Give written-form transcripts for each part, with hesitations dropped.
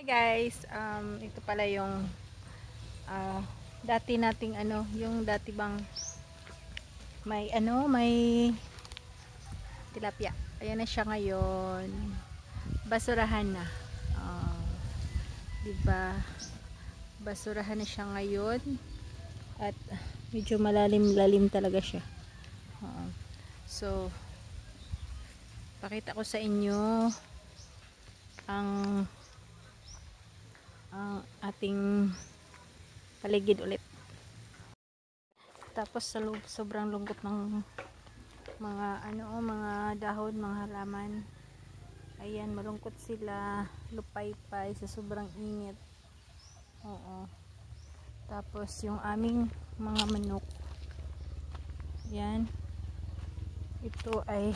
Hi guys, ito pala yung dati nating yung dati bang may tilapia. Ayan na siya ngayon. Basurahan na. Ah, 'Di ba? Basurahan na siya ngayon at medyo malalim-lalim talaga siya. So, pakita ko sa inyo ang ating paligid ulit. Tapos sa sobrang lungkot ng mga mga dahon, mga halaman. Ayan, malungkot sila, lupay-pay sa sobrang init. Oo. Tapos yung aming mga manok. Yan. Ito ay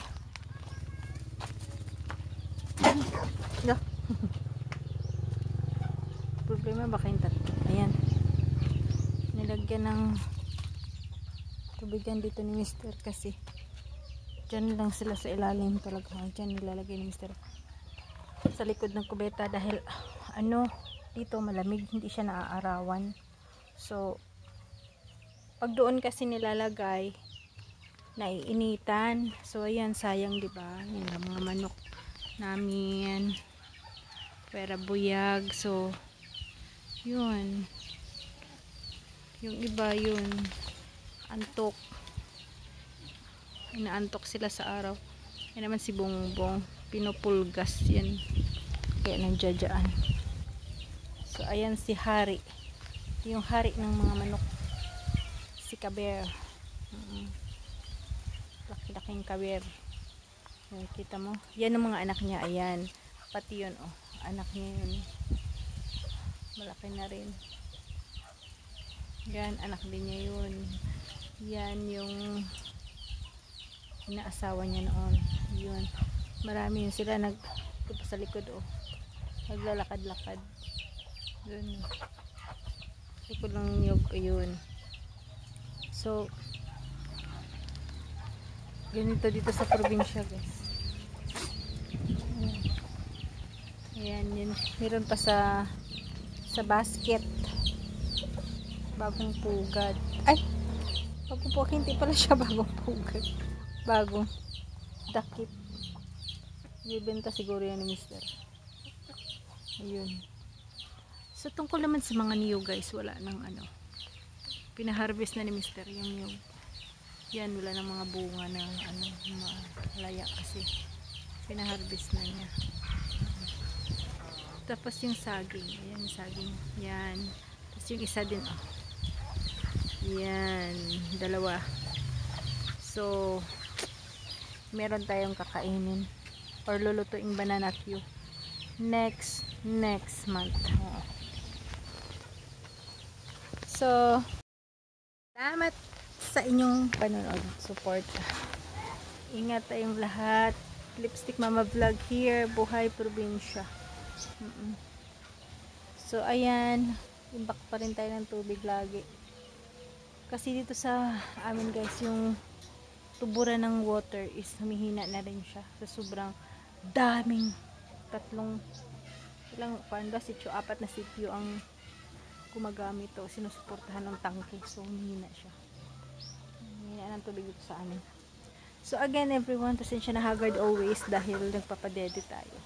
problema baka yung tatlo. Ayan. Nilagyan ng tubigan dito ni Mr. kasi dyan lang sila sa ilalim talaga. Dyan nilalagay ni Mr. sa likod ng kubeta dahil dito malamig, hindi siya naaarawan. So pag doon kasi nilalagay naiinitan. So ayan, sayang, di ba? Yung mga manok namin pera buyag. So yun, yung iba yun antok, inaantok sila sa araw. Yan naman si Bongbong, pinupulgas yan kaya nandiyan. So ayan si Hari, yung hari ng mga manok, si Kaber. Laki-laking Kaber. Kita mo, yan ang mga anak niya. Ayan, pati yun, anak niya yun, malaki na rin. Yan, anak din niya yun. Yan yung inaasawa niya noon. Yun, marami yun sila sa likod, naglalakad-lakad dun, likod ng niyog. Ayun. So ganito dito sa probinsya, guys. Ayan, yun. Meron pa sa basket, bagong pugad. Ay, bagong pugad, hindi pala siya bagong pugad, bagong dakip. Ibenta siguro yan ni Mr. Ayun. So tungkol naman sa mga niyog, guys, wala nang pinaharvest na ni Mr. yung niyog. Yan, wala nang mga bunga na malaya kasi pinaharvest na niya. Tapos yung saging, ayan yung saging, yan. Tapos yung isa din, yan, dalawa. So meron tayong kakainin or lulutuing banana cue next month. So salamat sa inyong panonood, support. Ingat tayong lahat. Lipstick Mama Vlog here, buhay probinsya. So ayan, imbak pa rin tayo ng tubig lagi. Kasi dito sa amin, guys, yung tuburan ng water is humihina na rin siya. Sa sobrang daming, apat na sityo ang gumagamit o sinusuportahan ng tangke. So humihina siya. Humihina ng tubig dito sa amin. So again, everyone, pasensya na haggard always dahil nagpapadede tayo.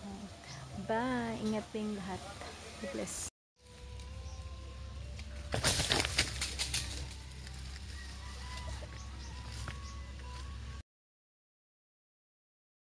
Bye! Ingat tayong lahat. God bless.